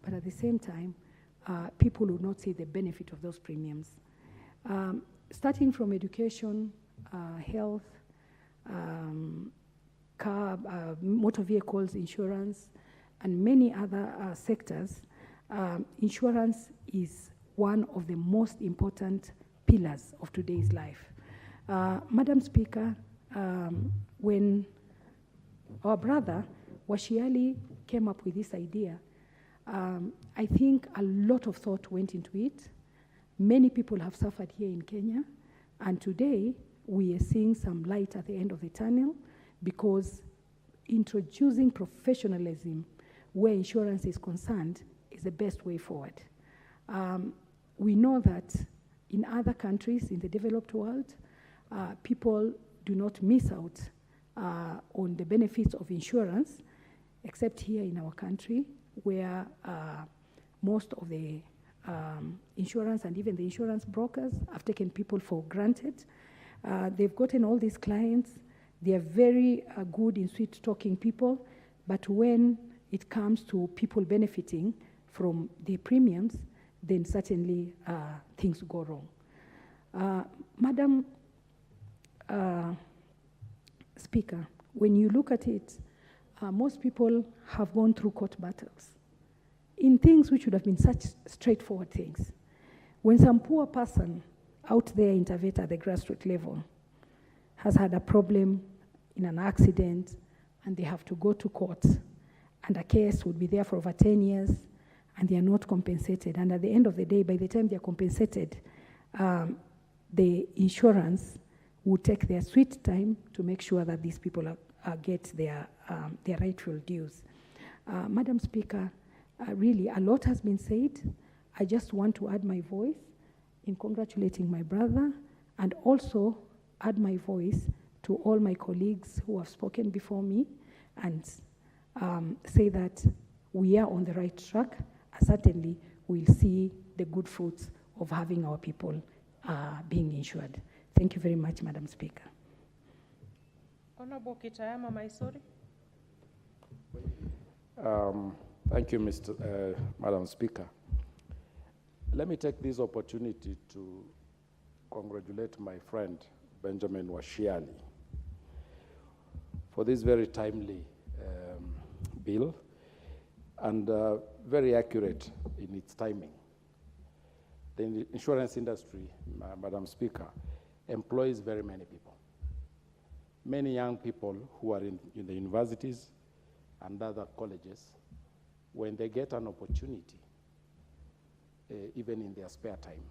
but at the same time, people will not see the benefit of those premiums. Starting from education, health, car, motor vehicles, insurance, and many other sectors, insurance is one of the most important pillars of today's life. Madam Speaker, when our brother Washiali came up with this idea, I think a lot of thought went into it. Many people have suffered here in Kenya, and today we are seeing some light at the end of the tunnel, because introducing professionalism where insurance is concerned is the best way forward. We know that in other countries in the developed world, people do not miss out on the benefits of insurance, except here in our country, where most of the insurance and even the insurance brokers have taken people for granted. They've gotten all these clients. They are very good in sweet-talking people, but when it comes to people benefiting from the premiums, then certainly things go wrong. Madam Speaker, when you look at it, most people have gone through court battles in things which would have been such straightforward things. When some poor person out there in Taveta at the grassroots level has had a problem in an accident and they have to go to court, and a case would be there for over 10 years and they are not compensated, and at the end of the day, by the time they are compensated, the insurance will take their sweet time to make sure that these people get their rightful dues. Madam Speaker, really a lot has been said. I just want to add my voice in congratulating my brother, and also add my voice to all my colleagues who have spoken before me, and say that we are on the right track, and certainly we'll see the good fruits of having our people being insured. Thank you very much, Madam Speaker. Honorable Kitayama Maisori. Thank you, Madam Speaker. Let me take this opportunity to congratulate my friend, Benjamin Washiali, for this very timely bill, and very accurate in its timing. The insurance industry, Madam Speaker, employs very many people. Many young people who are in the universities and other colleges, when they get an opportunity, even in their spare time,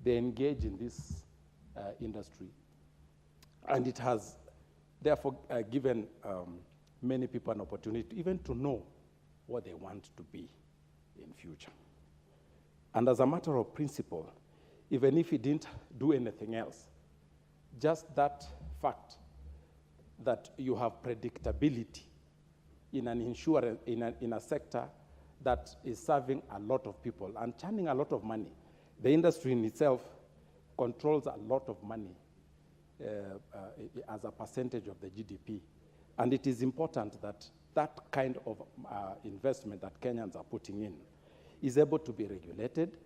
they engage in this industry. And it has therefore given many people an opportunity even to know what they want to be in future. And as a matter of principle, even if he didn't do anything else, just that fact that you have predictability in an insurance, in a sector that is serving a lot of people and churning a lot of money. The industry in itself controls a lot of money as a percentage of the GDP. And it is important that that kind of investment that Kenyans are putting in is able to be regulated.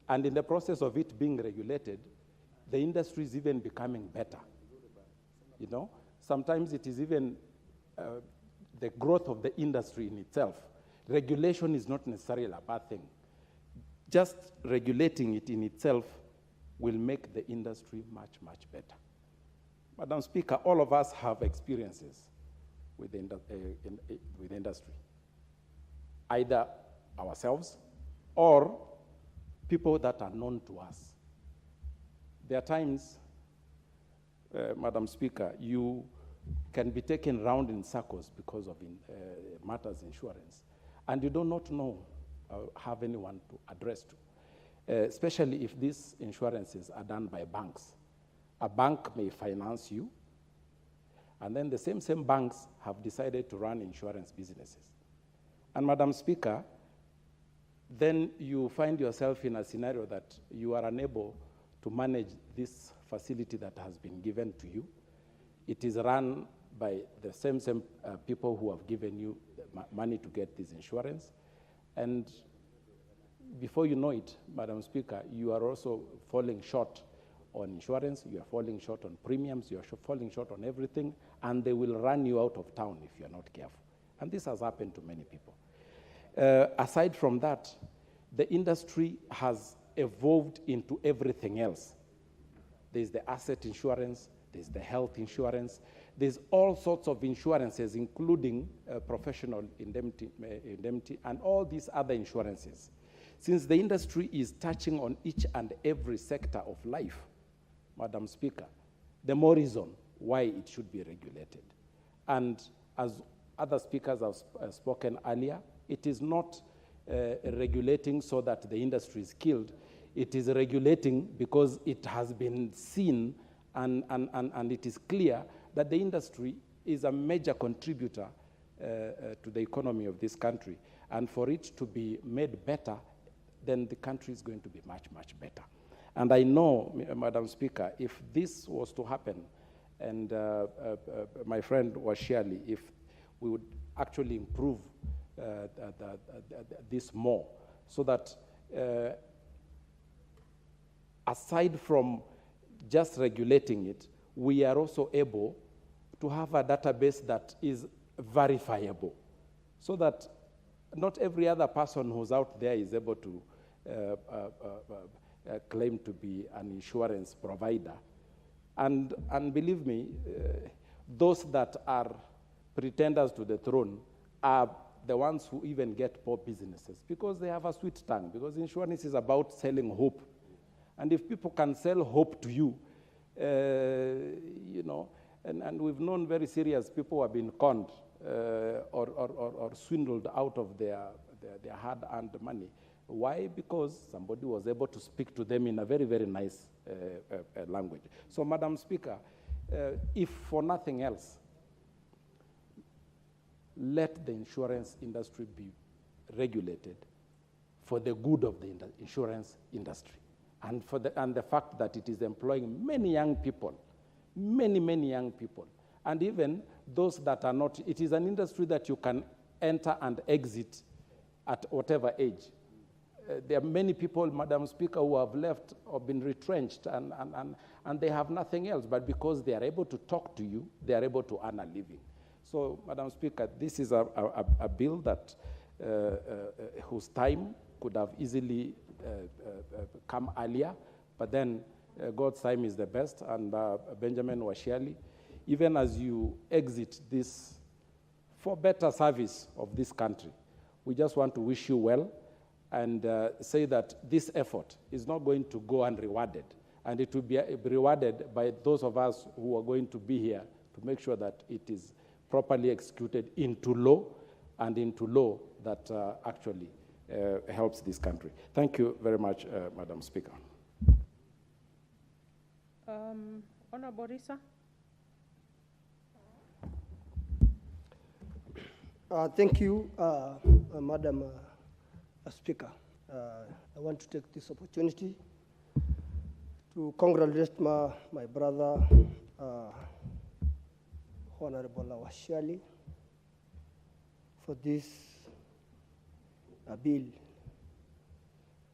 And in the process of it being regulated, the industry is even becoming better. You know, sometimes it is even the growth of the industry in itself. Regulation is not necessarily a bad thing. Just regulating it in itself will make the industry much, much better. Madam Speaker, all of us have experiences with industry, either ourselves or people that are known to us. There are times, Madam Speaker, you can be taken round in circles because of matters insurance, and you do not know have anyone to address to, especially if these insurances are done by banks. A bank may finance you, and then the same banks have decided to run insurance businesses. And Madam Speaker, then you find yourself in a scenario that you are unable to manage this facility that has been given to you. It is run by the same people who have given you money to get this insurance. And before you know it, Madam Speaker, you are also falling short on insurance, you are falling short on premiums, you are falling short on everything, and they will run you out of town if you are not careful. And this has happened to many people. Aside from that, the industry has evolved into everything else. There's the asset insurance, there's the health insurance, there's all sorts of insurances, including professional indemnity, and all these other insurances. Since the industry is touching on each and every sector of life, Madam Speaker, the more reason why it should be regulated. And as other speakers have spoken earlier, it is not regulating so that the industry is killed. It is regulating because it has been seen and it is clear that the industry is a major contributor to the economy of this country. And for it to be made better, then the country is going to be much, much better. And I know, Madam Speaker, if this was to happen, and my friend was Shirley, if we would actually improve this more, so that aside from just regulating it, we are also able to have a database that is verifiable, so that not every other person who's out there is able to claim to be an insurance provider. And believe me, those that are pretenders to the throne are the ones who even get poor businesses, because they have a sweet tongue, because insurance is about selling hope. And if people can sell hope to you, you know, and we've known very serious people who have been conned or swindled out of their hard-earned money. Why? Because somebody was able to speak to them in a very, very nice language. So, Madam Speaker, if for nothing else, let the insurance industry be regulated for the good of the insurance industry, and the fact that it is employing many young people, many young people, and even those that are not. It is an industry that you can enter and exit at whatever age. There are many people, Madam Speaker, who have left or been retrenched, and they have nothing else, but because they are able to talk to you, they are able to earn a living. So, Madam Speaker, this is a bill that whose time could have easily come earlier, but then God's time is the best, and Benjamin Washiali, even as you exit this for better service of this country, we just want to wish you well, and say that this effort is not going to go unrewarded, and it will be rewarded by those of us who are going to be here to make sure that it is properly executed into law, and into law that actually helps this country. Thank you very much, Madam Speaker. Honorable Risa. Thank you, Madam Speaker. I want to take this opportunity to congratulate my brother, Honorable Washiali, for this bill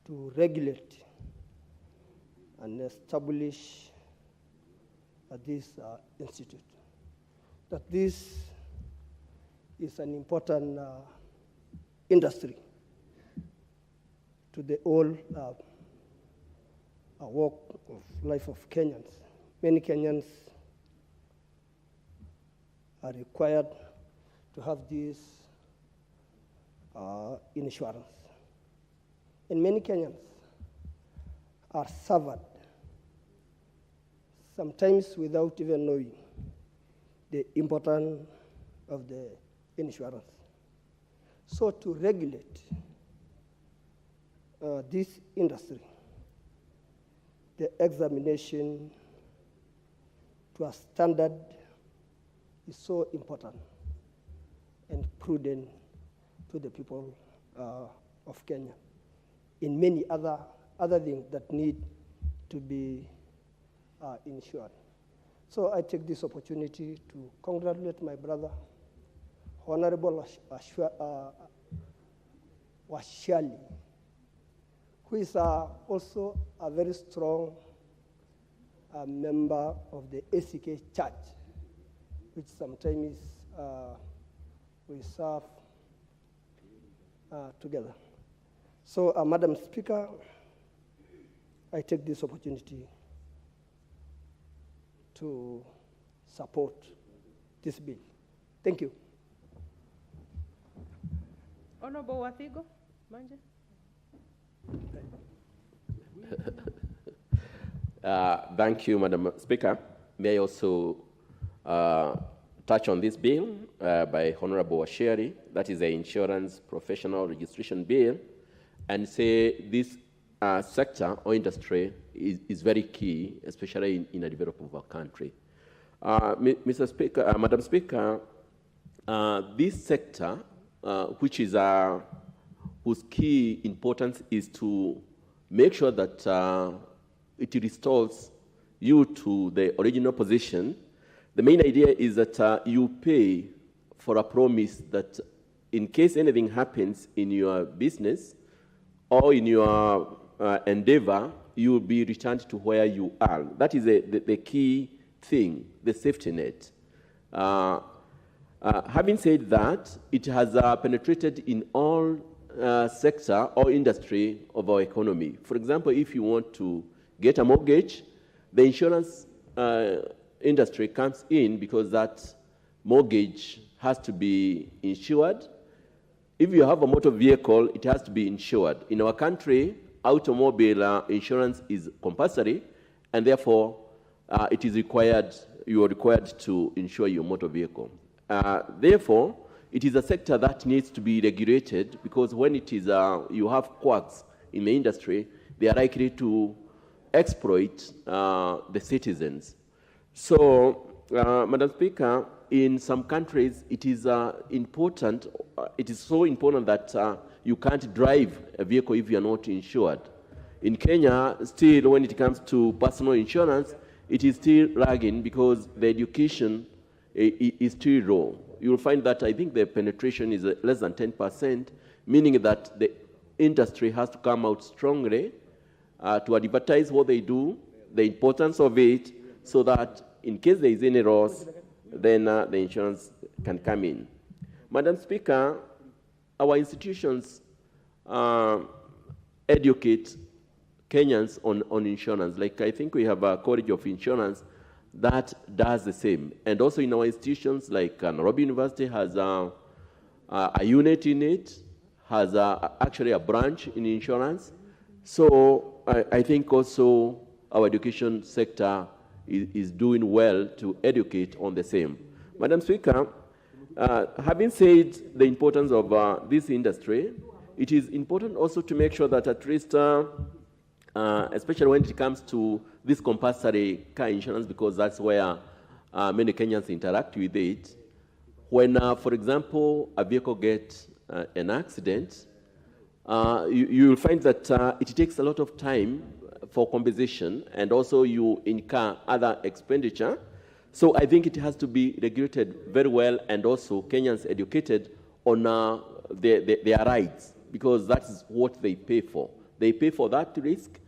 to regulate and establish this institute. That this is an important industry to the whole walk of life of Kenyans. Many Kenyans are required to have this insurance. And many Kenyans are suffered, sometimes without even knowing the importance of the insurance. So to regulate this industry, the examination to a standard is so important and prudent to the people of Kenya in many other things that need to be insured. So I take this opportunity to congratulate my brother, Honorable Washali, who is also a very strong member of the ACK Church, which sometimes we serve together. So, Madam Speaker, I take this opportunity to support this bill. Thank you. Honorable Wathigo, Manje. Thank you, Madam Speaker. May I also touch on this bill by Honorable Washeri, that is the Insurance Professional Registration Bill, and say this sector or industry is very key, especially in a development of our country. Mr. Speaker, Madam Speaker, this sector, which is whose key importance is to make sure that it restores you to the original position. The main idea is that you pay for a promise that in case anything happens in your business or in your endeavor, you will be returned to where you are. That is the key thing, the safety net. Having said that, it has penetrated in all sector or industry of our economy. For example, if you want to get a mortgage, the insurance industry comes in because that mortgage has to be insured. If you have a motor vehicle, it has to be insured. In our country, automobile insurance is compulsory, and therefore it is required, you are required to insure your motor vehicle. Therefore, it is a sector that needs to be regulated, because when it is you have quacks in the industry, they are likely to exploit the citizens. So, Madam Speaker, in some countries, it is important. It is so important that you can't drive a vehicle if you are not insured. In Kenya, still, when it comes to personal insurance, it is still lagging because the education is still low. You will find that I think the penetration is less than 10%, meaning that the industry has to come out strongly to advertise what they do, the importance of it, so that in case there is any loss, then the insurance can come in. Madam Speaker, our institutions educate Kenyans on insurance. Like, I think we have a College of Insurance that does the same. And also in our institutions, like Nairobi University has a unit in it, has actually a branch in insurance. So I think also our education sector is doing well to educate on the same. Madam Speaker, having said the importance of this industry, it is important also to make sure that at least, especially when it comes to this compulsory car insurance, because that's where many Kenyans interact with it. When, for example, a vehicle gets an accident, you will find that it takes a lot of time for compensation, and also you incur other expenditure. So I think it has to be regulated very well, and also Kenyans educated on their rights, because that is what they pay for. They pay for that risk,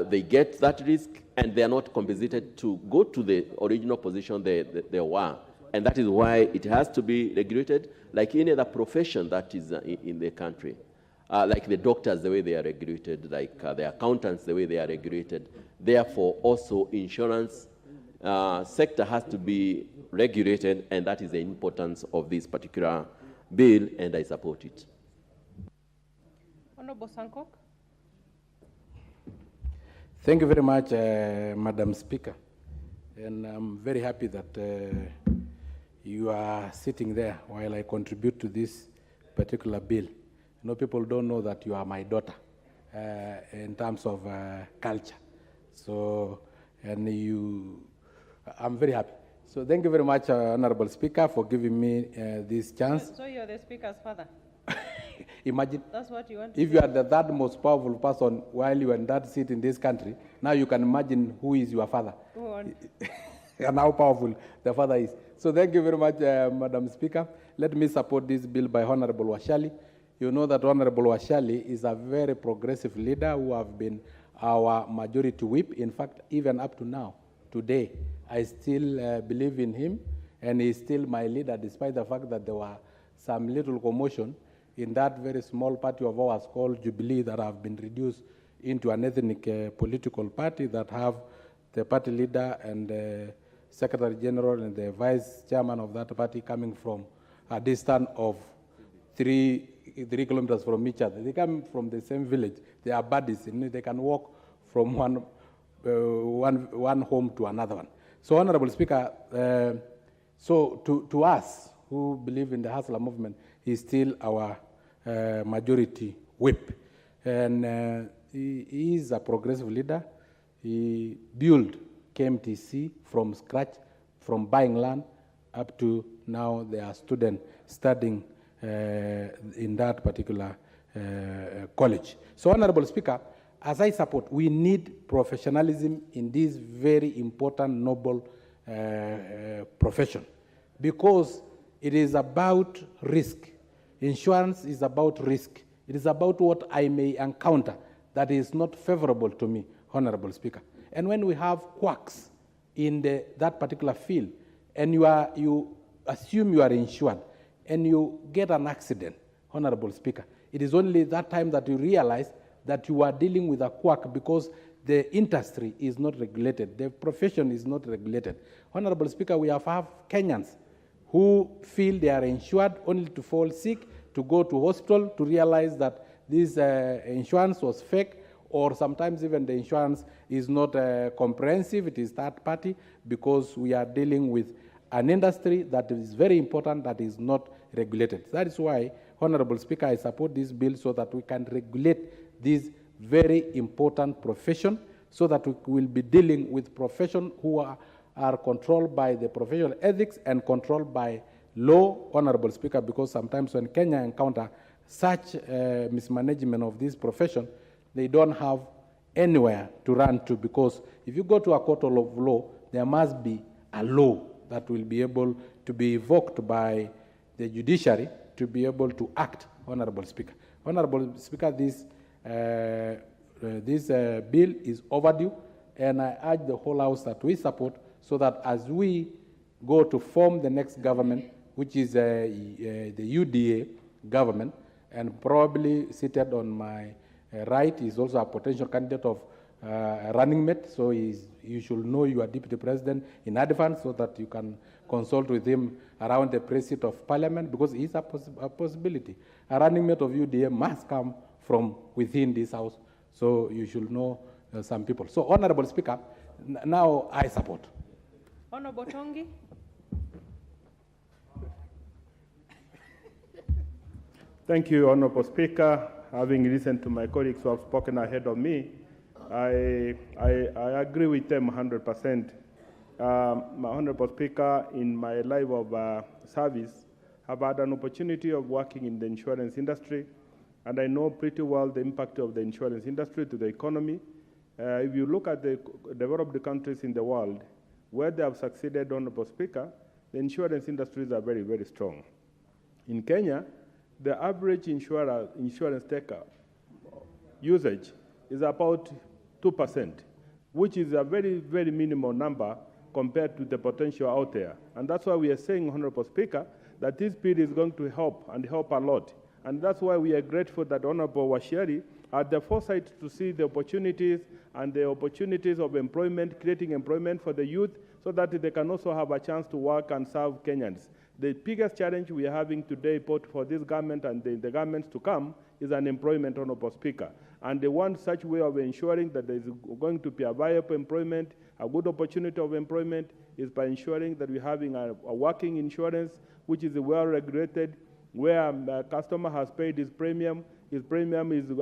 they get that risk, and they are not compensated to go to the original position they were. And that is why it has to be regulated like any other profession that is in the country. Like the doctors, the way they are regulated, like the accountants, the way they are regulated. Therefore, also insurance sector has to be regulated, and that is the importance of this particular bill, and I support it. Honorable Sankok. Thank you very much, Madam Speaker. And I'm very happy that you are sitting there while I contribute to this particular bill. You know, people don't know that you are my daughter in terms of culture. So, and I'm very happy. So thank you very much, Honorable Speaker, for giving me this chance. So you're the Speaker's father? Imagine. That's what you want if you are the third most powerful person while you are in that seat in this country, now you can imagine who is your father. Go on. And how powerful the father is. So thank you very much, Madam Speaker. Let me support this bill by Honorable Washali. you know that Honorable Washali is a very progressive leader who have been our majority whip. In fact, even up to now, today, I still believe in him, and he's still my leader, despite the fact that there were some little commotion in that very small party of ours called Jubilee that have been reduced into an ethnic political party that have the party leader and Secretary General and the Vice Chairman of that party coming from a distance of 3 kilometers from each other. They come from the same village. They are buddies. They can walk from one home to another one. So, Honorable Speaker, so to us who believe in the Hustler movement, he's still our majority whip. And he is a progressive leader. He built KMTC from scratch, from buying land up to now they are students studying in that particular college. So, Honorable Speaker, as I support, we need professionalism in this very important, noble profession, because it is about risk. Insurance is about risk. It is about what I may encounter that is not favorable to me, Honorable Speaker. And when we have quacks in that particular field, and you assume you are insured, and you get an accident, Honorable Speaker, it is only that time that you realize that you are dealing with a quack because the industry is not regulated, the profession is not regulated. Honorable Speaker, we have Kenyans who feel they are insured only to fall sick, to go to hospital, to realize that this insurance was fake, or sometimes even the insurance is not comprehensive, it is third party, because we are dealing with an industry that is very important that is not regulated. That is why, Honorable Speaker, I support this bill so that we can regulate this very important profession, so that we will be dealing with profession who are controlled by the professional ethics and controlled by law, Honorable Speaker, because sometimes when Kenya encounter such mismanagement of this profession, they don't have anywhere to run to, because if you go to a court of law, there must be a law that will be able to be evoked by the judiciary to be able to act, Honorable Speaker. Honorable Speaker, this bill is overdue, and I urge the whole House that we support, so that as we go to form the next government, which is the UDA government, and probably seated on my right is also a potential candidate of running mate, so you should know your deputy president in advance so that you can consult with him around the precinct of parliament, because it is a possibility. A running mate of UDA must come from within this house, so you should know some people. So, Honorable Speaker, now I support. Honorable Tongi. Thank you, Honorable Speaker. Having listened to my colleagues who have spoken ahead of me, I agree with them 100%. My Honorable Speaker, in my life of service, I've had an opportunity of working in the insurance industry, and I know pretty well the impact of the insurance industry to the economy. If you look at the developed countries in the world, where they have succeeded, Honorable Speaker, the insurance industries are very, very strong. In Kenya, the average insurance taker usage is about 2%, which is a very, very minimal number compared to the potential out there. And that's why we are saying, Honorable Speaker, that this bill is going to help, and help a lot. And that's why we are grateful that Honorable Washari had the foresight to see the opportunities and the opportunities of employment, creating employment for the youth, so that they can also have a chance to work and serve Kenyans. The biggest challenge we are having today, both for this government and the governments to come, is unemployment, Honorable Speaker. And they want such way of ensuring that there is going to be a viable employment, a good opportunity of employment, is by ensuring that we're having a working insurance, which is well regulated, where a customer has paid his premium is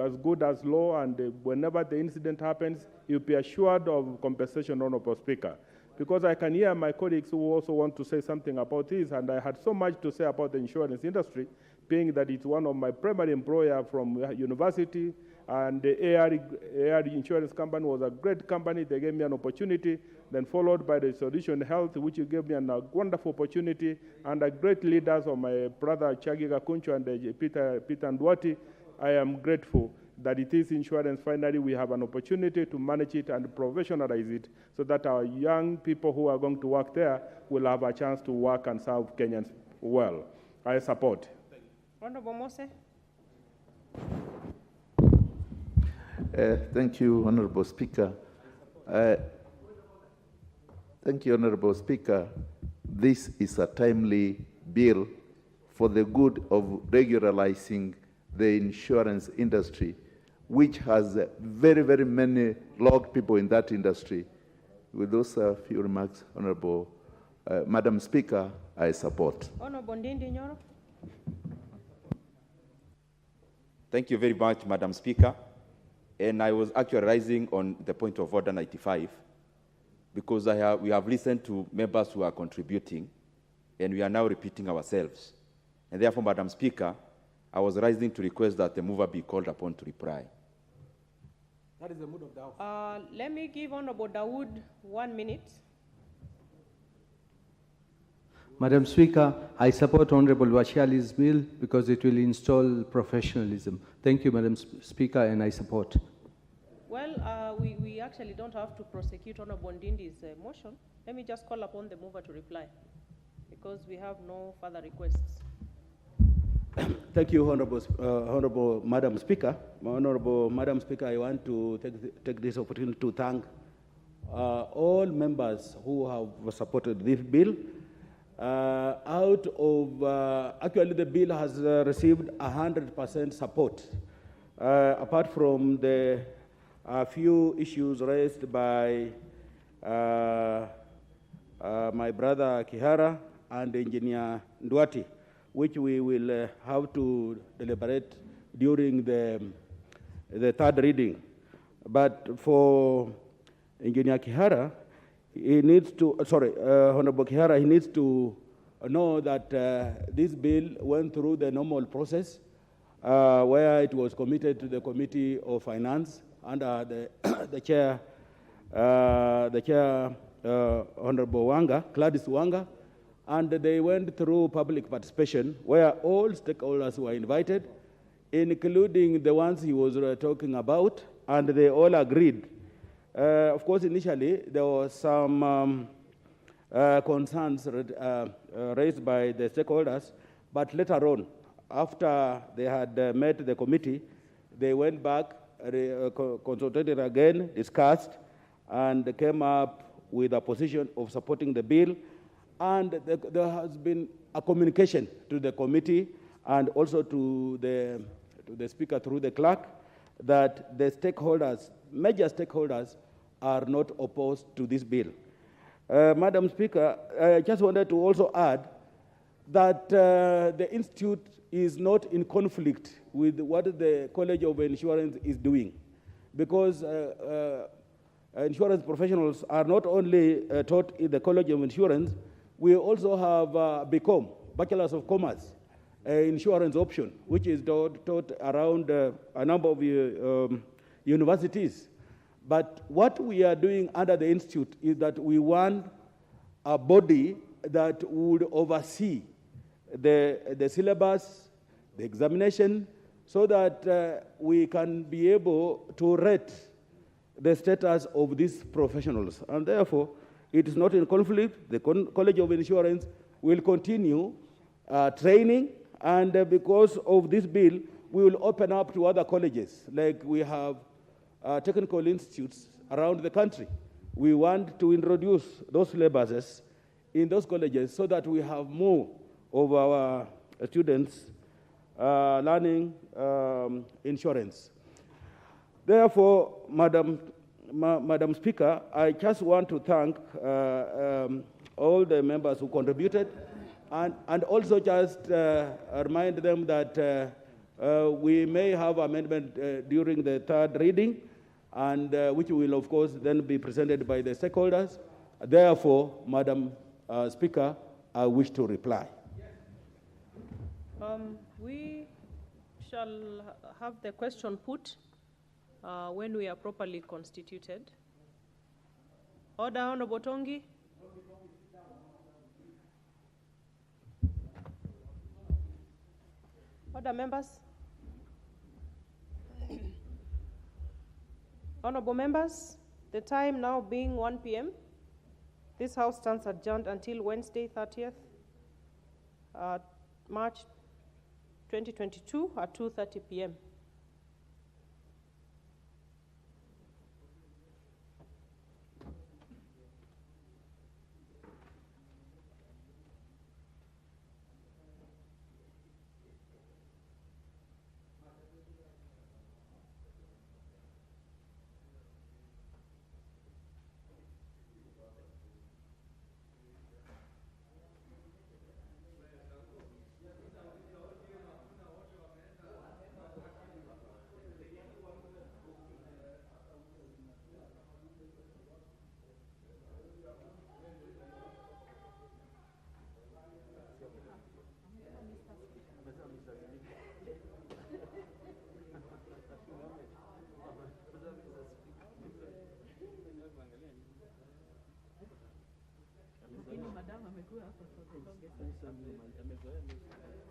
as good as low, and whenever the incident happens, you'll be assured of compensation, Honorable Speaker. Because I can hear my colleagues who also want to say something about this, and I had so much to say about the insurance industry, being that it's one of my primary employer from university, And the AR insurance company was a great company. They gave me an opportunity, then followed by the Solution Health, which gave me a wonderful opportunity, and the great leaders of my brother Chagi Gakuncho and Peter Ndwati. I am grateful that it is insurance. Finally, we have an opportunity to manage it and professionalize it so that our young people who are going to work there will have a chance to work and serve Kenyans well. I support. Honorable Mose. Thank you, Honorable Speaker. Thank you, Honorable Speaker. This is a timely bill for the good of regularizing the insurance industry, which has very, very many logged people in that industry. With those few remarks, Honorable Madam Speaker, I support. Honorable Ndindi Nyoro. Thank you very much, Madam Speaker. And I was actually rising on the point of order 95 because we have listened to members who are contributing, and we are now repeating ourselves. And therefore, Madam Speaker, I was rising to request that the mover be called upon to reply. That is the mood of the House. Let me give Honorable Dawood 1 minute. Madam Speaker, I support Honorable Wachali's bill because it will install professionalism. Thank you, Madam Speaker, and I support. Well, we actually don't have to prosecute Honorable Ndindi's motion. Let me just call upon the mover to reply because we have no further requests. Thank you, Honorable Madam Speaker. Honorable Madam Speaker, I want to take this opportunity to thank all members who have supported this bill. Actually, the bill has received 100% support, apart from the few issues raised by my brother Kihara and Engineer Ndwati, which we will have to deliberate during the third reading. But for Engineer Kihara, he needs to, Honorable Kihara, he needs to know that this bill went through the normal process where it was committed to the Committee of Finance under the chair, Honorable Gladys Wanga, and they went through public participation where all stakeholders were invited, including the ones he was talking about, and they all agreed. Of course, initially, there were some concerns raised by the stakeholders, but later on, after they had met the committee, they went back, consulted again, discussed, and came up with a position of supporting the bill. And there has been a communication to the committee and also to the speaker through the clerk that the stakeholders, major stakeholders, are not opposed to this bill. Madam Speaker, I just wanted to also add that the Institute is not in conflict with what the College of Insurance is doing, because insurance professionals are not only taught in the College of Insurance, we also have BCom, Bachelor's of Commerce, insurance option, which is taught around a number of universities. But what we are doing under the Institute is that we want a body that would oversee the syllabus, the examination, so that we can be able to rate the status of these professionals. And therefore, it is not in conflict. The College of Insurance will continue training, and because of this bill, we will open up to other colleges, like we have technical institutes around the country. We want to introduce those syllabuses in those colleges so that we have more of our students learning insurance. Therefore, Madam Speaker, I just want to thank all the members who contributed, and also just remind them that we may have amendment during the third reading, and which will, of course, then be presented by the stakeholders. Therefore, Madam Speaker, I wish to reply. We shall have the question put when we are properly constituted. Order, Honorable Tongi. Order, members. Honorable members, the time now being 1 p.m., this House stands adjourned until Wednesday, 30th March 2022 at 2:30 p.m. Madam amekuwa hapa for the longest time.